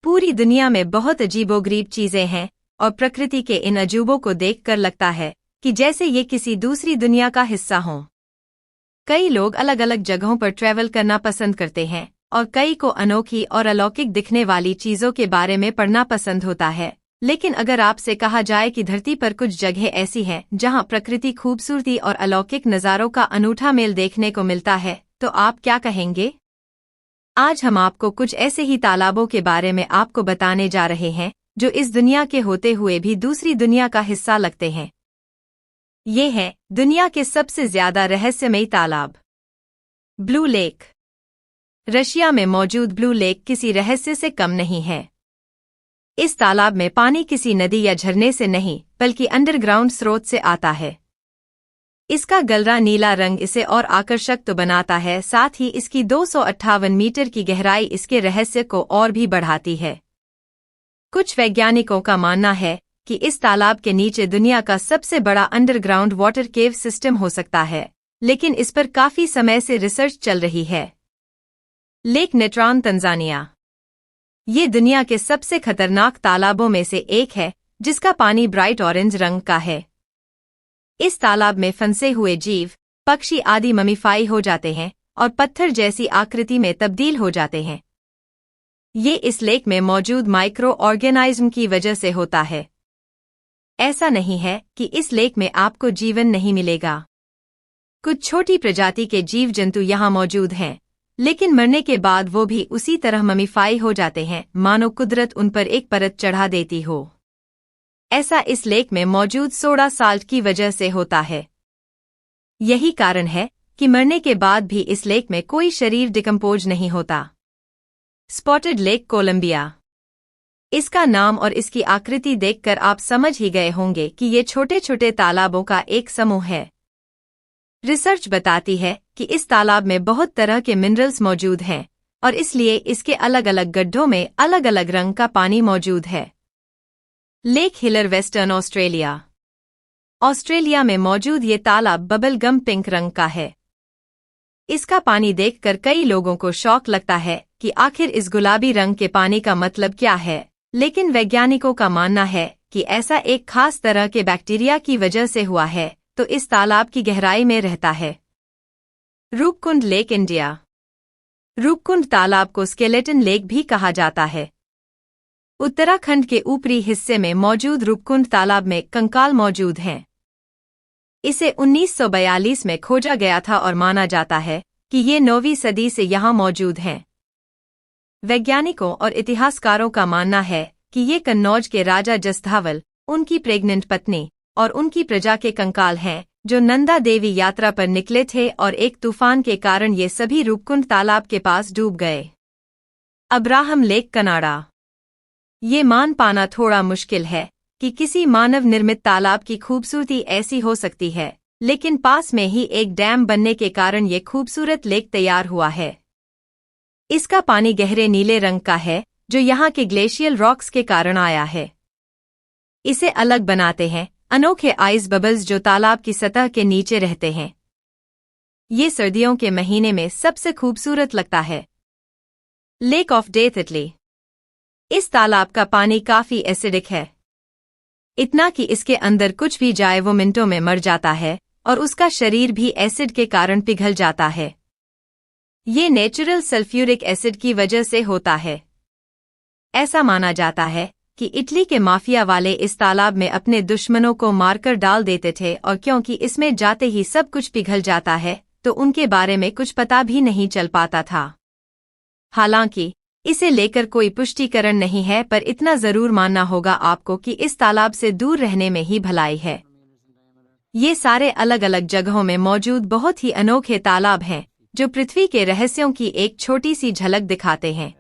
पूरी दुनिया में बहुत अजीबोगरीब चीजें हैं और प्रकृति के इन अजूबों को देखकर लगता है कि जैसे ये किसी दूसरी दुनिया का हिस्सा हों। कई लोग अलग अलग जगहों पर ट्रैवल करना पसंद करते हैं और कई को अनोखी और अलौकिक दिखने वाली चीजों के बारे में पढ़ना पसंद होता है। लेकिन अगर आपसे कहा जाए कि धरती पर कुछ जगह ऐसी हैं जहां प्रकृति खूबसूरती और अलौकिक नज़ारों का अनूठा मेल देखने को मिलता है, तो आप क्या कहेंगे? आज हम आपको कुछ ऐसे ही तालाबों के बारे में आपको बताने जा रहे हैं जो इस दुनिया के होते हुए भी दूसरी दुनिया का हिस्सा लगते हैं। ये है दुनिया के सबसे ज्यादा रहस्यमयी तालाब, ब्लू लेक। रशिया में मौजूद ब्लू लेक किसी रहस्य से कम नहीं है। इस तालाब में पानी किसी नदी या झरने से नहीं बल्कि अंडरग्राउंड स्रोत से आता है। इसका गहरा नीला रंग इसे और आकर्षक तो बनाता है, साथ ही इसकी 258 मीटर की गहराई इसके रहस्य को और भी बढ़ाती है। कुछ वैज्ञानिकों का मानना है कि इस तालाब के नीचे दुनिया का सबसे बड़ा अंडरग्राउंड वाटर केव सिस्टम हो सकता है, लेकिन इस पर काफी समय से रिसर्च चल रही है। Lake Natron, Tanzania. ये दुनिया के सबसे खतरनाक तालाबों में से एक है जिसका पानी ब्राइट ऑरेंज रंग का है। इस तालाब में फंसे हुए जीव, पक्षी आदि ममीफाई हो जाते हैं और पत्थर जैसी आकृति में तब्दील हो जाते हैं। ये इस लेक में मौजूद माइक्रो ऑर्गेनाइज्म की वजह से होता है। ऐसा नहीं है कि इस लेक में आपको जीवन नहीं मिलेगा। कुछ छोटी प्रजाति के जीव जंतु यहाँ मौजूद हैं, लेकिन मरने के बाद वो भी उसी तरह ममीफाई हो जाते हैं मानो कुदरत उन पर एक परत चढ़ा देती हो। ऐसा इस लेक में मौजूद सोडा साल्ट की वजह से होता है। यही कारण है कि मरने के बाद भी इस लेक में कोई शरीर डिकम्पोज नहीं होता। Spotted lake, Columbia. इसका नाम और इसकी आकृति देखकर आप समझ ही गए होंगे कि ये छोटे छोटे तालाबों का एक समूह है। रिसर्च बताती है कि इस तालाब में बहुत तरह के मिनरल्स मौजूद हैं और इसलिए इसके अलग अलग गड्ढों में अलग अलग रंग का पानी मौजूद है। Lake Hillier, western Australia. Australia में मौजूद ये तालाब बबल गम पिंक रंग का है। इसका पानी देखकर कई लोगों को शौक लगता है कि आखिर इस गुलाबी रंग के पानी का मतलब क्या है, लेकिन वैज्ञानिकों का मानना है कि ऐसा एक खास तरह के बैक्टीरिया की वजह से हुआ है, तो इस तालाब की गहराई में रहता है। Roopkund lake, India. रूपकुंड तालाब को स्केलेटन लेक भी कहा जाता है। उत्तराखंड के ऊपरी हिस्से में मौजूद रूपकुंड तालाब में कंकाल मौजूद हैं। इसे 1942 में खोजा गया था और माना जाता है कि ये 9वीं सदी से यहाँ मौजूद हैं। वैज्ञानिकों और इतिहासकारों का मानना है कि ये कन्नौज के राजा जसधावल, उनकी प्रेग्नेंट पत्नी और उनकी प्रजा के कंकाल हैं जो नंदा देवी यात्रा पर निकले थे और एक तूफान के कारण ये सभी रूपकुंड तालाब के पास डूब गए। Abraham lake, Canada. ये मान पाना थोड़ा मुश्किल है कि किसी मानव निर्मित तालाब की खूबसूरती ऐसी हो सकती है, लेकिन पास में ही एक डैम बनने के कारण ये खूबसूरत लेक तैयार हुआ है। इसका पानी गहरे नीले रंग का है जो यहाँ के ग्लेशियल रॉक्स के कारण आया है। इसे अलग बनाते हैं अनोखे आइस बबल्स जो तालाब की सतह के नीचे रहते हैं। ये सर्दियों के महीने में सबसे खूबसूरत लगता है। Lake of death, Italy. इस तालाब का पानी काफी एसिडिक है, इतना कि इसके अंदर कुछ भी जाए वो मिनटों में मर जाता है और उसका शरीर भी एसिड के कारण पिघल जाता है। ये नेचुरल सल्फ्यूरिक एसिड की वजह से होता है। ऐसा माना जाता है कि इटली के माफिया वाले इस तालाब में अपने दुश्मनों को मारकर डाल देते थे और क्योंकि इसमें जाते ही सब कुछ पिघल जाता है तो उनके बारे में कुछ पता भी नहीं चल पाता था। हालांकि इसे लेकर कोई पुष्टिकरण नहीं है, पर इतना जरूर मानना होगा आपको कि इस तालाब से दूर रहने में ही भलाई है। ये सारे अलग अलग जगहों में मौजूद बहुत ही अनोखे तालाब हैं जो पृथ्वी के रहस्यों की एक छोटी सी झलक दिखाते हैं।